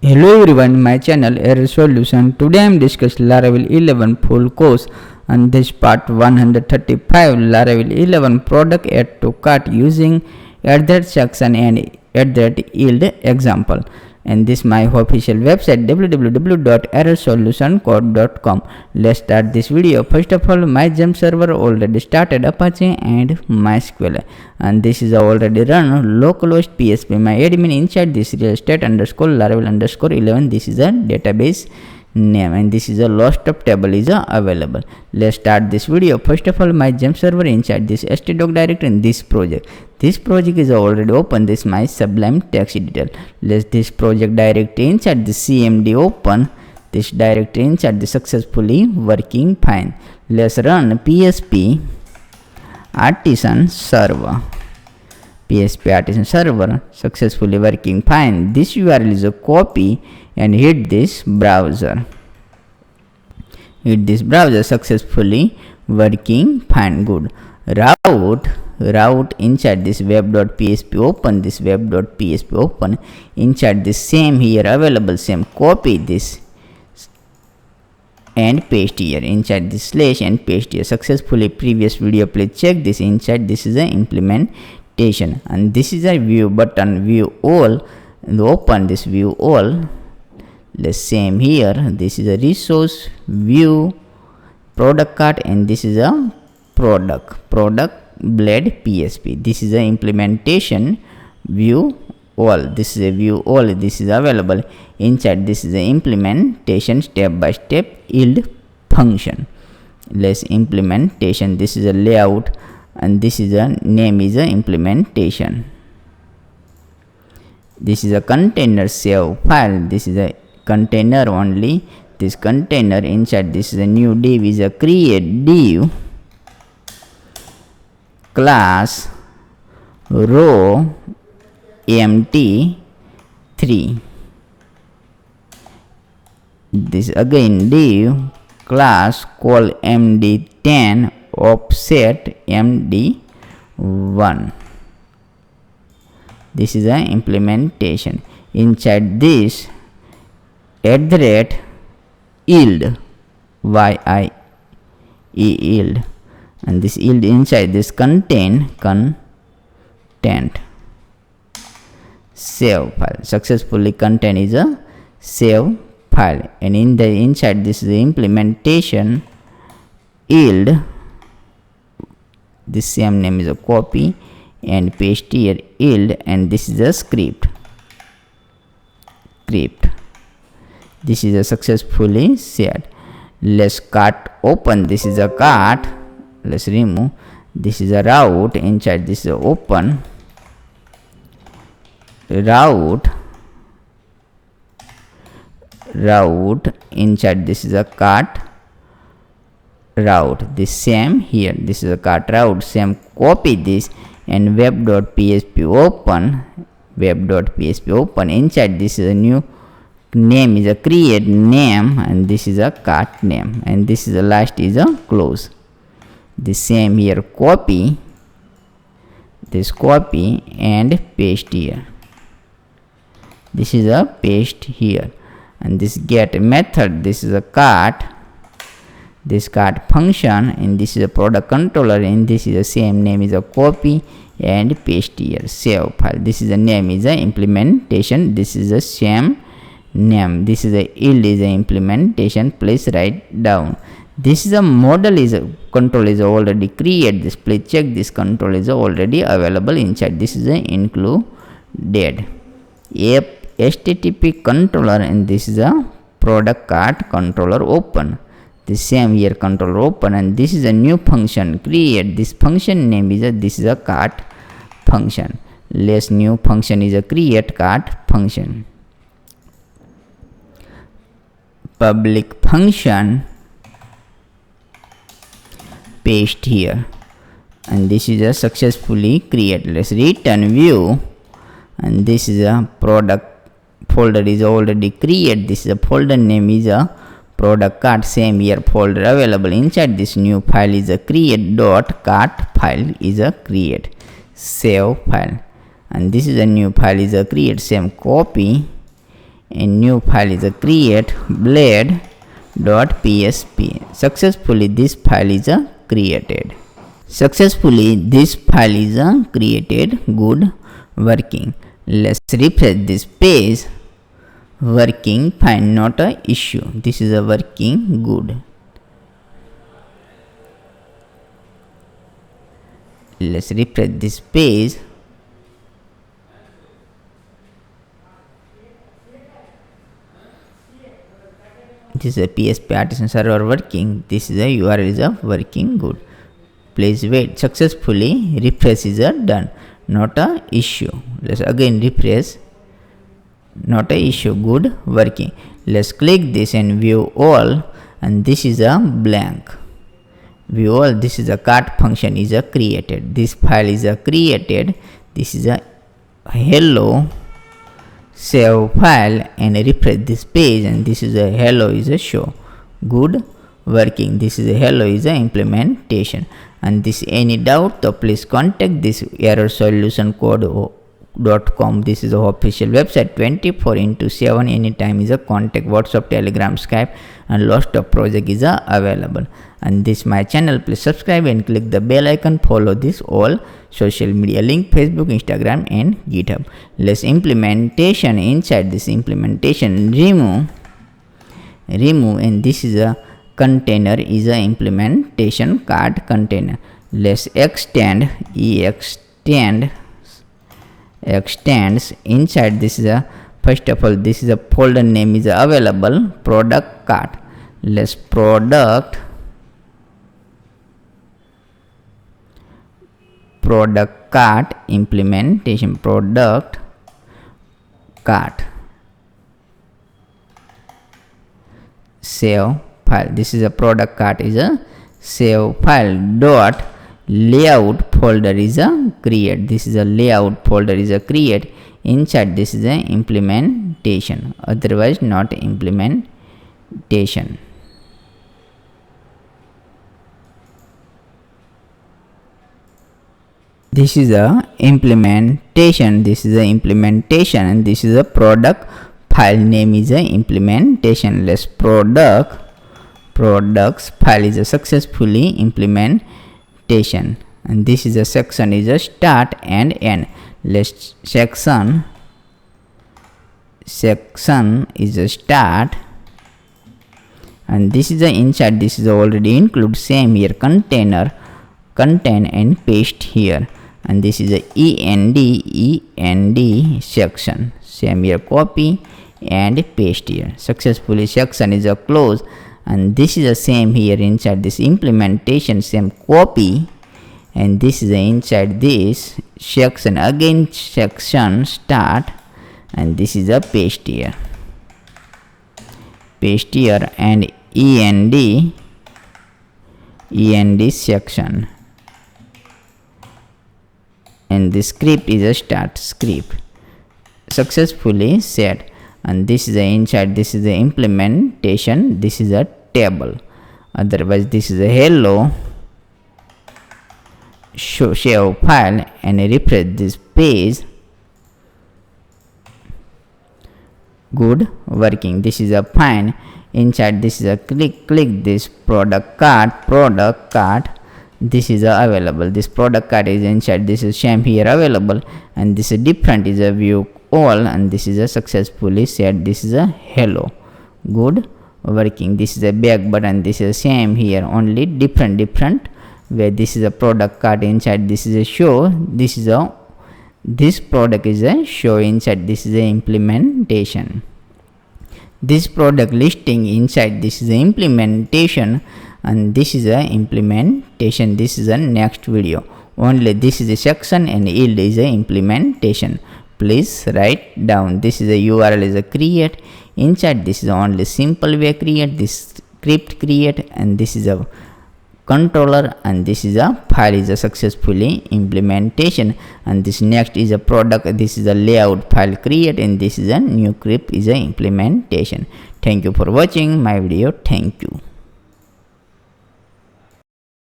Hello everyone, my channel Error Solution. Today I am discussing Laravel 11 full course and this part 135 Laravel 11 product add to cart using @section and @yield example. And this my official website www.errorsolutioncode.com. Let's start this video. First of all, my gem server already started Apache and MySQL, and this is already run localhost PSP. My admin inside this real estate underscore Laravel underscore 11. This is a database name and this is a list of table is available. Let's start this video. First of all, my gem server inside this htdoc directory in this project. This project is already open. This my Sublime text editor. Let's this project directory inside the cmd open. This directory inside the successfully working fine. Let's run php artisan server. PHP artisan server successfully working fine. This URL is a copy and hit this browser. Hit this browser successfully working fine. Good. Route inside this web.php open. This web.php open inside this same here available same. Copy this and paste here inside this slash and paste here. Successfully previous video, please check this inside. This is an implementation and this is a view button, view all, and open this view all. Let's same here. This is a resource view product cart and this is a product blade PSP. This is a implementation view all. This is a view all. This is available inside. This is a implementation step by step yield function. Let's implementation. This is a layout and this is a name is a implementation. This is a container save file. This is a container only. This container inside this is a new div is a create div class row empty3. This again div class call md10 offset md1. This is an implementation. Inside this @ yield yield and this yield inside this content save file. Successfully content is a save file and in the inside this is the implementation yield. This same name is a copy and paste here yield and this is a script. This is a successfully set. Let's cart open. This is a cart. Let's remove. This is a route inside. This is a open route inside. This is a cart route. This same here. This is a cart route. Same copy this and web.php open inside. This is a new name is a create name and this is a cart name and this is the last is a close. The same here copy and paste here. This is a paste here and this get method. This is a cart. This cart function and this is a product controller and this is the same name is a copy and paste here. Save file. This is the name is a implementation. This is the same name. This is a yield is a implementation. Please write down. This is a model is a control is already created. This please check this control is already available inside. This is a included app http controller and this is a product cart controller open. The same here controller open and this is a new function create. This function name is a this is a cart function. Less new function is a create cart function. Public function paste here and this is a successfully created. Let's return view and this is a product folder is already created. This is a folder name is a product cart. Same here folder available inside. This new file is a create.cart file is a create save file and this is a new file is a create. Same copy a new file is a create blade.psp. Successfully this file is created. Successfully this file is created. Good working. Let's refresh this page. Working fine, not a issue. This is a working good. Let's refresh this page. This is a PSP artisan server working. This is a URL is a working good. Please wait. Successfully refresh is done, not a issue. Let's again refresh. Not a issue. Good working. Let's click this and view all, and this is a blank. View all. This is a cart function is created. This file is created. This is a hello. Save file and refresh this page, and this is a hello is a show. Good working. This is a hello is a implementation. And this any doubt, so please contact this errorsolutioncode.com. This is the official website. 24/7 anytime is a contact. WhatsApp, Telegram, Skype, and lots of project is available. And this my channel. Please subscribe and click the bell icon. Follow this all social media link: Facebook, Instagram, and GitHub. Let's implementation. Inside this implementation, remove, and this is a container is a implementation card container. Let's extends. Inside this is a, first of all, this is a folder name is available, product cart. Let's product cart implementation, product cart. Save file. This is a product cart is a save file. Dot layout folder is a create. This is a layout folder is a create. Inside this is a implementation, otherwise not implementation. This is a implementation. This is a implementation, and this is a product file name is a implementation. Let's products file is a successfully implementation, and this is a section is a start and end. Let's section is a start, and this is a inside. This is already include same here contain and paste here, and this is a end section. Same here copy and paste here. Successfully section is a close, and this is the same here inside this implementation, same copy, and this is inside this section again section start, and this is a paste here and end section, and this script is a start script. Successfully set, and this is the inside. This is the implementation. This is a table, otherwise this is a hello. Save file and refresh this page. Good working. This is a fine. Inside this is a click this product cart. This is available. This product card is inside. This is same here available, and this is different is a view all, and this is a successfully set. This is a hello. Good working. This is a back button. This is same here, only different where this is a product card inside. This is a show. This product is a show inside. This is a implementation. This product listing inside. This is a implementation, and this is a implementation. This is a next video. Only this is a section, and yield is a implementation. Please write down. This is a URL is a create. Inside this is only simple way create, this script create, and this is a controller, and this is a file is a successfully implementation, and this next is a product. This is a layout file create, and this is a new script is a implementation. Thank you for watching my video. Thank you.